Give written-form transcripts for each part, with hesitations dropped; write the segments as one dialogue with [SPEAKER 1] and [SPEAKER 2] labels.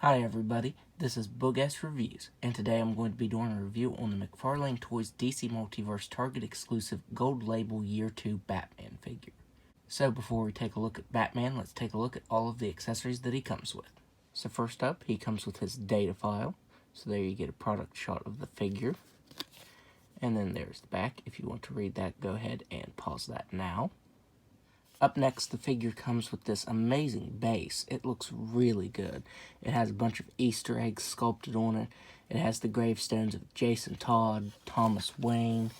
[SPEAKER 1] Hi everybody, this is Boog-S Reviews, and today I'm going to be doing a review on the McFarlane Toys DC Multiverse Target exclusive Gold Label Year 2 Batman figure. So before we take a look at Batman, let's take a look at all of the accessories that he comes with. So first up, he comes with his data file, so there you get a product shot of the figure. And then there's the back. If you want to read that, go ahead and pause that now. Up next, the figure comes with this amazing base. It looks really good. It has a bunch of Easter eggs sculpted on it. It has the gravestones of Jason Todd, Thomas Wayne,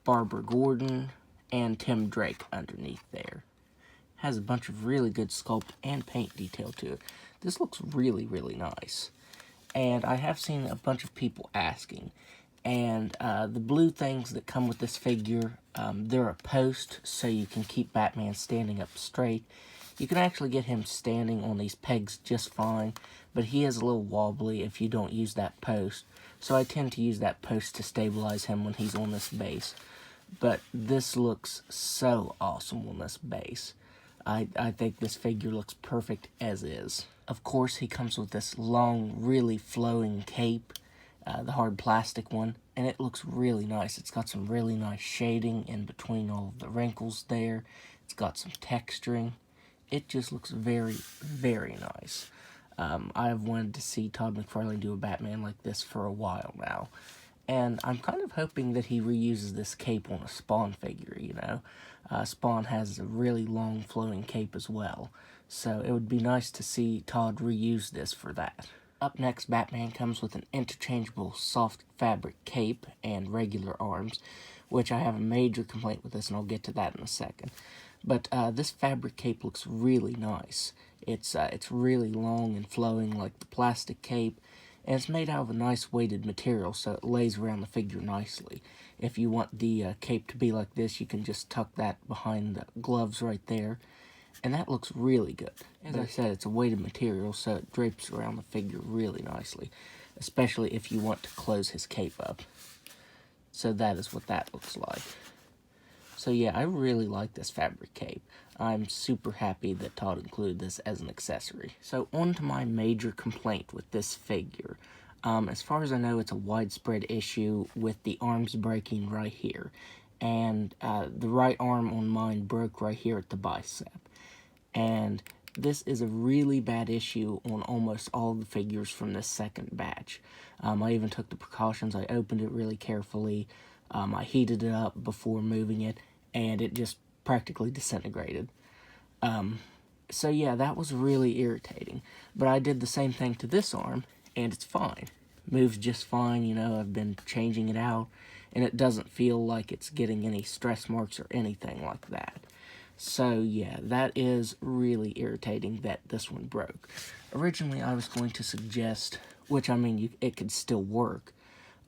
[SPEAKER 1] Barbara Gordon, and Tim Drake underneath there. It has a bunch of really good sculpt and paint detail to it. This looks really, really nice. And I have seen a bunch of people asking. And the blue things that come with this figure, they're a post, so you can keep Batman standing up straight. You can actually get him standing on these pegs just fine, but he is a little wobbly if you don't use that post. So I tend to use that post to stabilize him when he's on this base. But this looks so awesome on this base. I think this figure looks perfect as is. Of course, he comes with this long, really flowing cape. The hard plastic one, and it looks really nice. It's got some really nice shading in between all of the wrinkles there. It's got some texturing. It just looks very, very nice. I have wanted to see Todd McFarlane do a Batman like this for a while now, and I'm kind of hoping that he reuses this cape on a Spawn figure, you know. Spawn has a really long flowing cape as well, so it would be nice to see Todd reuse this for that. Up next, Batman comes with an interchangeable soft fabric cape and regular arms, which I have a major complaint with this, and I'll get to that in a second. But this fabric cape looks really nice. It's really long and flowing like the plastic cape, and it's made out of a nice weighted material, so it lays around the figure nicely. If you want the cape to be like this, you can just tuck that behind the gloves right there. And that looks really good. As I said, it's a weighted material, so it drapes around the figure really nicely, especially if you want to close his cape up. So that is what that looks like. So yeah, I really like this fabric cape. I'm super happy that Todd included this as an accessory. So on to my major complaint with this figure. As far as I know, it's a widespread issue with the arms breaking right here. And the right arm on mine broke right here at the bicep. And this is a really bad issue on almost all the figures from this second batch. I even took the precautions. I opened it really carefully. I heated it up before moving it, and it just practically disintegrated. So yeah, that was really irritating. But I did the same thing to this arm, and it's fine. Moves just fine, you know. I've been changing it out, and it doesn't feel like it's getting any stress marks or anything like that. So yeah, that is really irritating that this one broke. Originally, I was going to suggest, which I mean, it could still work,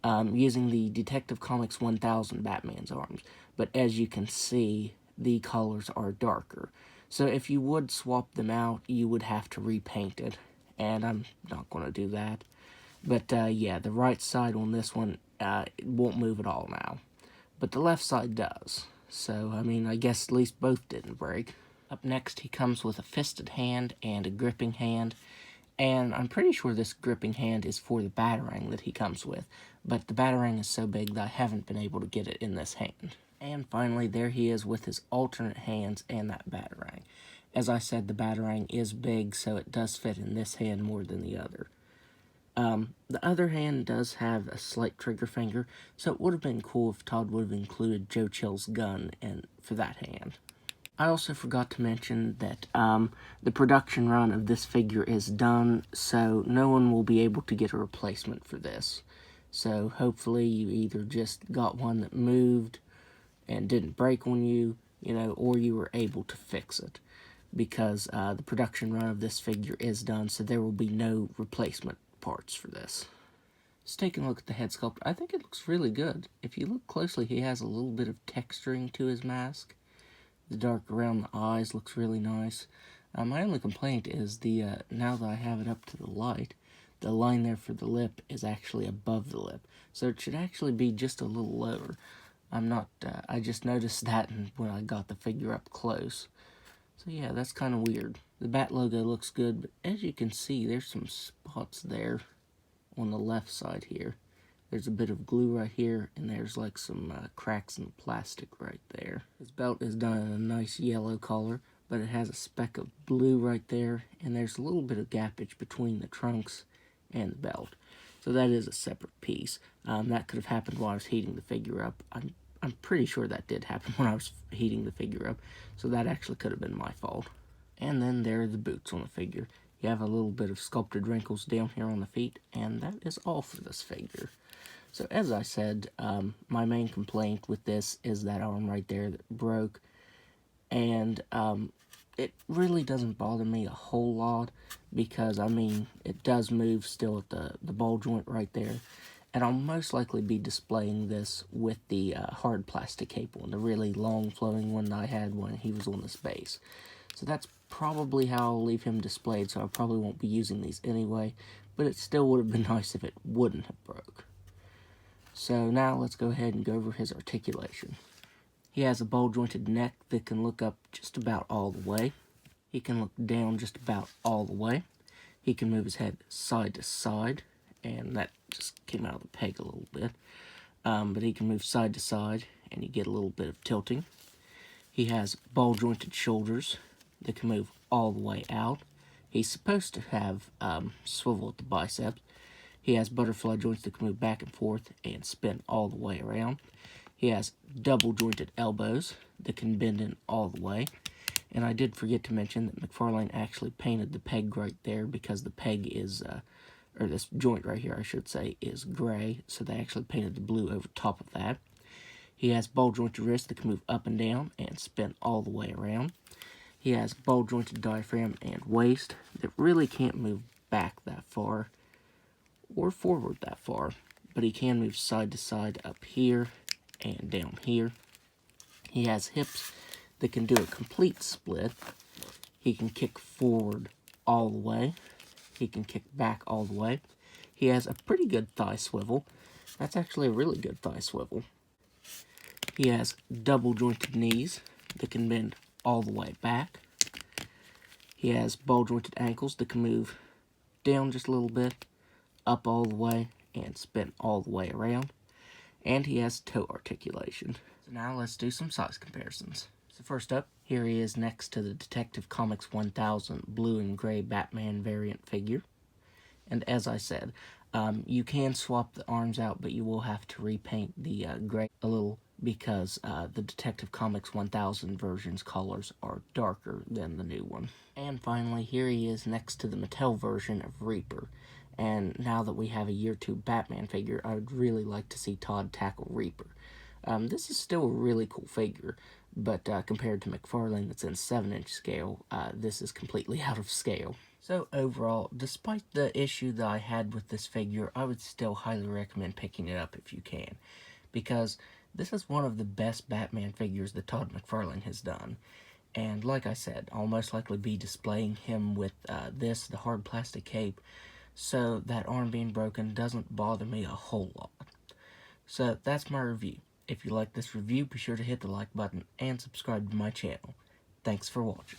[SPEAKER 1] using the Detective Comics 1000 Batman's arms. But as you can see, the colors are darker. So if you would swap them out, you would have to repaint it. And I'm not going to do that. But yeah, the right side on this one, it won't move at all now. But the left side does. So, I mean, I guess at least both didn't break. Up next, he comes with a fisted hand and a gripping hand. And I'm pretty sure this gripping hand is for the Batarang that he comes with. But the Batarang is so big that I haven't been able to get it in this hand. And finally, there he is with his alternate hands and that Batarang. As I said, the Batarang is big, so it does fit in this hand more than the other. The other hand does have a slight trigger finger, so it would have been cool if Todd would have included Joe Chill's gun for that hand. I also forgot to mention that the production run of this figure is done, so no one will be able to get a replacement for this. So hopefully you either just got one that moved and didn't break on you, you know, or you were able to fix it. Because the production run of this figure is done, so there will be no replacement parts for this. Just taking a look at the head sculpt, I think it looks really good. If you look closely, he has a little bit of texturing to his mask. The dark around the eyes looks really nice. My only complaint is now that I have it up to the light, the line there for the lip is actually above the lip. So it should actually be just a little lower. I just noticed that when I got the figure up close. So yeah, that's kind of weird. The bat logo looks good, but as you can see, there's some spots there on the left side here. There's a bit of glue right here, and there's like some cracks in the plastic right there. This belt is done in a nice yellow color, but it has a speck of blue right there, and there's a little bit of gappage between the trunks and the belt. So that is a separate piece. That could have happened while I was heating the figure up. I'm pretty sure that did happen when I was heating the figure up, so that actually could have been my fault. And then there are the boots on the figure. You have a little bit of sculpted wrinkles down here on the feet, and that is all for this figure. So as I said, my main complaint with this is that arm right there that broke, and it really doesn't bother me a whole lot because, I mean, it does move still at the ball joint right there, and I'll most likely be displaying this with the hard plastic cape one, the really long flowing one that I had when he was on this base. So that's probably how I'll leave him displayed, so I probably won't be using these anyway, but it still would have been nice if it wouldn't have broke. So now let's go ahead and go over his articulation. He has a ball-jointed neck that can look up just about all the way. He can look down just about all the way. He can move his head side to side, and that just came out of the peg a little bit. But he can move side to side, and you get a little bit of tilting. He has ball-jointed shoulders that can move all the way out. He's supposed to have swivel at the biceps. He has butterfly joints that can move back and forth and spin all the way around. He has double-jointed elbows that can bend in all the way. And I did forget to mention that McFarlane actually painted the peg right there because the peg is, or this joint right here, I should say, is gray. So they actually painted the blue over top of that. He has ball-jointed wrists that can move up and down and spin all the way around. He has ball-jointed diaphragm and waist that really can't move back that far or forward that far, but he can move side to side up here and down here. He has hips that can do a complete split. He can kick forward all the way. He can kick back all the way. He has a pretty good thigh swivel. That's actually a really good thigh swivel. He has double-jointed knees that can bend all the way back. He has ball-jointed ankles that can move down just a little bit, up all the way, and spin all the way around. And he has toe articulation. So now let's do some size comparisons. So first up, here he is next to the Detective Comics 1000 blue and gray Batman variant figure. And as I said, you can swap the arms out, but you will have to repaint the gray a little because the Detective Comics 1000 version's colors are darker than the new one. And finally, here he is next to the Mattel version of Reaper. And now that we have a Year 2 Batman figure, I would really like to see Todd tackle Reaper. This is still a really cool figure, but compared to McFarlane that's in 7-inch scale, this is completely out of scale. So overall, despite the issue that I had with this figure, I would still highly recommend picking it up if you can, because this is one of the best Batman figures that Todd McFarlane has done. And like I said, I'll most likely be displaying him with the hard plastic cape, so that arm being broken doesn't bother me a whole lot. So that's my review. If you like this review, be sure to hit the like button and subscribe to my channel. Thanks for watching.